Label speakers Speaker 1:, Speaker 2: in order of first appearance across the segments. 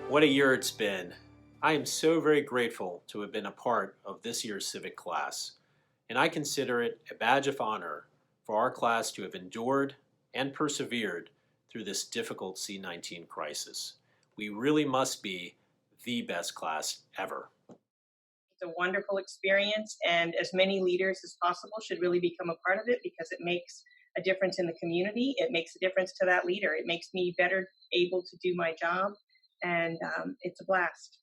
Speaker 1: What a year it's been. I am so very grateful to have been a part of this year's civic class, and I consider it a badge of honor for our class to have endured and persevered through this difficult C-19 crisis. We really must be the best class ever.
Speaker 2: It's a wonderful experience, and as many leaders as possible should really become a part of it because it makes a difference in the community. It makes a difference to that leader. It makes me better able to do my job, and it's a blast.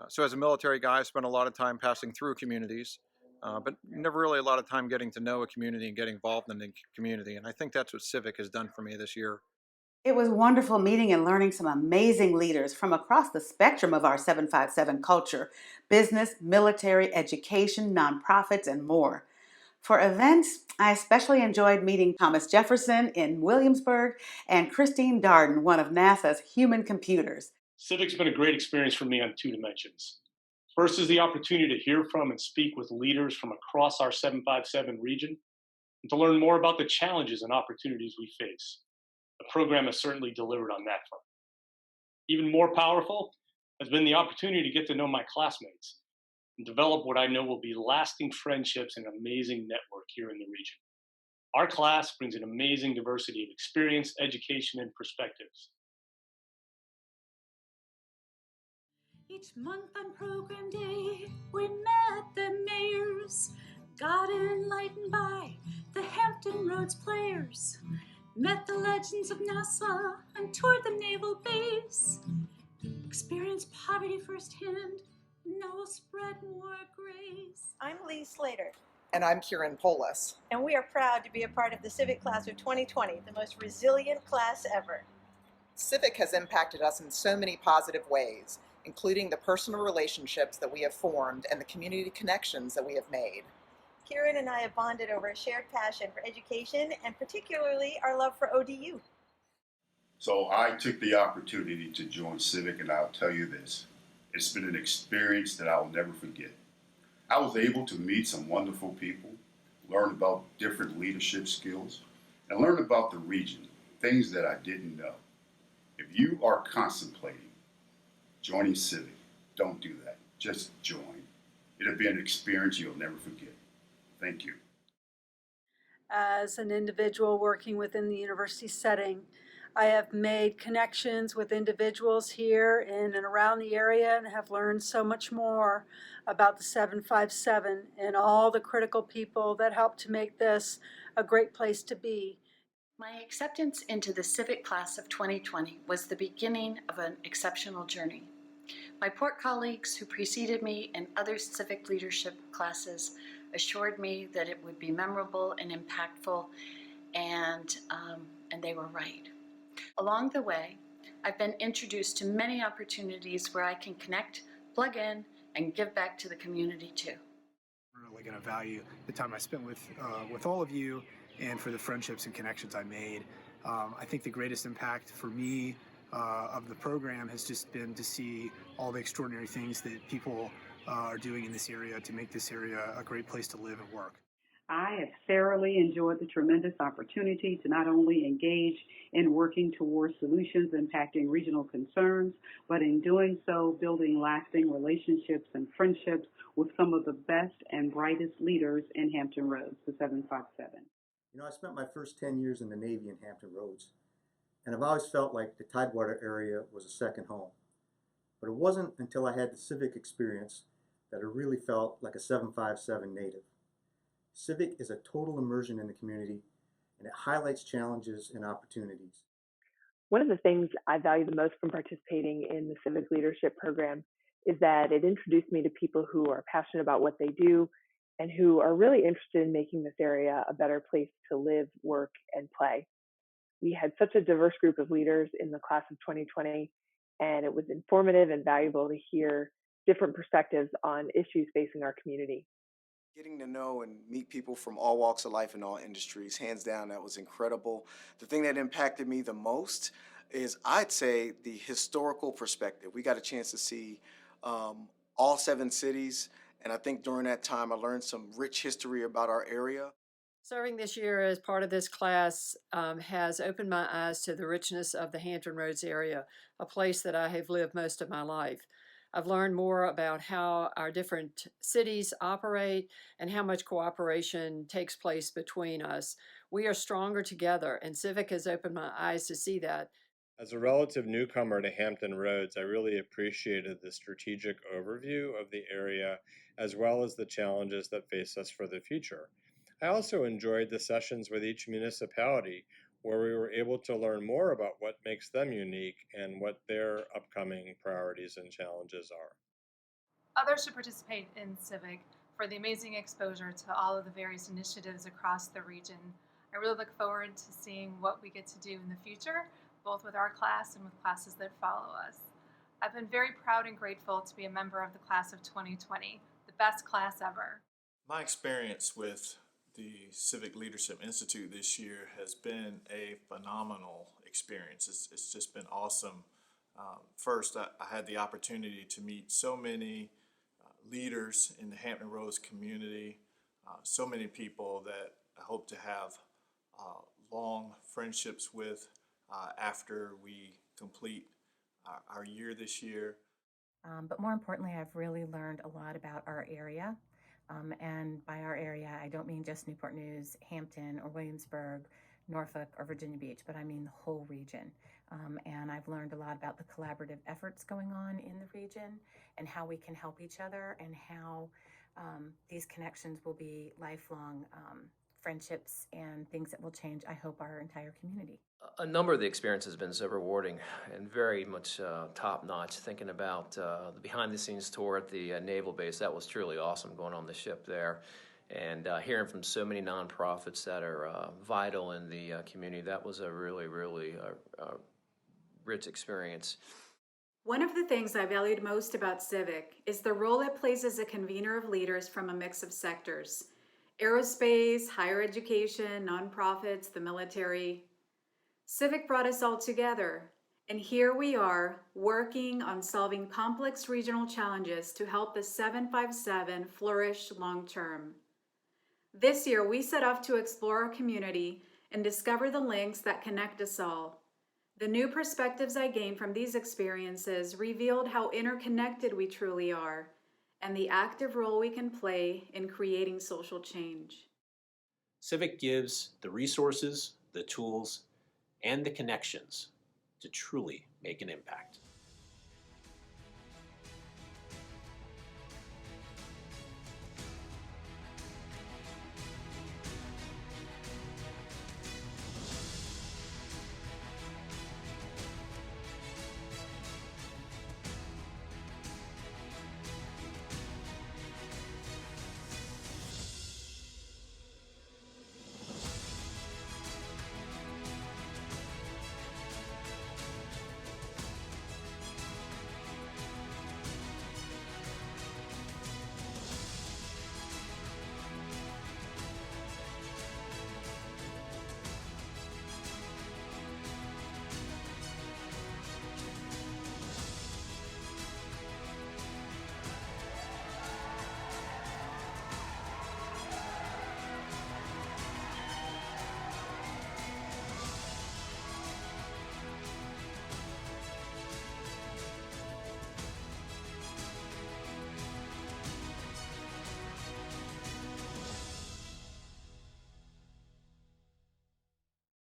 Speaker 3: So as a military guy, I spent a lot of time passing through communities, but never really a lot of time getting to know a community and getting involved in the community. And I think that's what Civic has done for me this year.
Speaker 4: It was wonderful meeting and learning some amazing leaders from across the spectrum of our 757 culture: business, military, education, nonprofits, and more. For events, I especially enjoyed meeting Thomas Jefferson in Williamsburg and Christine Darden, one of NASA's human computers.
Speaker 5: Civic's been a great experience for me on two dimensions. First is the opportunity to hear from and speak with leaders from across our 757 region and to learn more about the challenges and opportunities we face. The program has certainly delivered on that front. Even more powerful has been the opportunity to get to know my classmates and develop what I know will be lasting friendships and amazing network here in the region. Our class brings an amazing diversity of experience, education, and perspectives.
Speaker 6: Each month on program day, we met the mayors, got enlightened by the Hampton Roads players, met the legends of NASA and toured the naval base, experienced poverty firsthand, now we'll spread more grace.
Speaker 7: I'm Lee Slater.
Speaker 8: And I'm Kieran Polis.
Speaker 7: And we are proud to be a part of the Civic Class of 2020, the most resilient class ever.
Speaker 8: Civic has impacted us in so many positive ways, including the personal relationships that we have formed and the community connections that we have made.
Speaker 7: Kieran and I have bonded over a shared passion for education and particularly our love for ODU.
Speaker 9: So I took the opportunity to join Civic, and I'll tell you this, it's been an experience that I'll never forget. I was able to meet some wonderful people, learn about different leadership skills, and learn about the region, things that I didn't know. If you are contemplating joining Civic, don't do that. Just join. It'll be an experience you'll never forget. Thank you.
Speaker 6: As an individual working within the university setting, I have made connections with individuals here in and around the area and have learned so much more about the 757 and all the critical people that help to make this a great place to be.
Speaker 10: My acceptance into the Civic Class of 2020 was the beginning of an exceptional journey. My port colleagues who preceded me in other civic leadership classes assured me that it would be memorable and impactful, and they were right. Along the way, I've been introduced to many opportunities where I can connect, plug in, and give back to the community too.
Speaker 11: I'm really going to value the time I spent with all of you and for the friendships and connections I made. I think the greatest impact for me of the program has just been to see all the extraordinary things that people are doing in this area to make this area a great place to live and work.
Speaker 12: I have thoroughly enjoyed the tremendous opportunity to not only engage in working towards solutions impacting regional concerns, but in doing so, building lasting relationships and friendships with some of the best and brightest leaders in Hampton Roads, the 757.
Speaker 13: You know, I spent my first 10 years in the Navy in Hampton Roads, and I've always felt like the Tidewater area was a second home. But it wasn't until I had the Civic experience that I really felt like a 757 native. Civic is a total immersion in the community, and it highlights challenges and opportunities.
Speaker 14: One of the things I value the most from participating in the Civic Leadership Program is that it introduced me to people who are passionate about what they do and who are really interested in making this area a better place to live, work, and play. We had such a diverse group of leaders in the class of 2020, and it was informative and valuable to hear different perspectives on issues facing our community.
Speaker 15: Getting to know and meet people from all walks of life and all industries, hands down, that was incredible. The thing that impacted me the most is, I'd say, the historical perspective. We got a chance to see all 7 cities, and I think during that time I learned some rich history about our area.
Speaker 16: Serving this year as part of this class has opened my eyes to the richness of the Hampton Roads area, a place that I have lived most of my life. I've learned more about how our different cities operate and how much cooperation takes place between us. We are stronger together, and Civic has opened my eyes to see that.
Speaker 17: As a relative newcomer to Hampton Roads, I really appreciated the strategic overview of the area as well as the challenges that face us for the future. I also enjoyed the sessions with each municipality where we were able to learn more about what makes them unique and what their upcoming priorities and challenges are.
Speaker 18: Others should participate in CIVIC for the amazing exposure to all of the various initiatives across the region. I really look forward to seeing what we get to do in the future, both with our class and with classes that follow us. I've been very proud and grateful to be a member of the class of 2020, the best class ever.
Speaker 19: My experience with the Civic Leadership Institute this year has been a phenomenal experience. It's just been awesome. First, I had the opportunity to meet so many leaders in the Hampton Roads community, so many people that I hope to have long friendships with after we complete our year this year.
Speaker 20: But more importantly, I've really learned a lot about our area. And by our area, I don't mean just Newport News, Hampton, or Williamsburg, Norfolk, or Virginia Beach, but I mean the whole region. And I've learned a lot about the collaborative efforts going on in the region and how we can help each other and how these connections will be lifelong friendships and things that will change, I hope, our entire community.
Speaker 21: A number of the experiences have been so rewarding and very much top-notch. Thinking about the behind-the-scenes tour at the naval base, that was truly awesome going on the ship there. And hearing from so many nonprofits that are vital in the community, that was a really, really rich experience.
Speaker 6: One of the things I valued most about Civic is the role it plays as a convener of leaders from a mix of sectors: aerospace, higher education, nonprofits, the military. Civic brought us all together, and here we are working on solving complex regional challenges to help the 757 flourish long-term. This year, we set off to explore our community and discover the links that connect us all. The new perspectives I gained from these experiences revealed how interconnected we truly are and the active role we can play in creating social change.
Speaker 1: Civic gives the resources, the tools, and the connections to truly make an impact.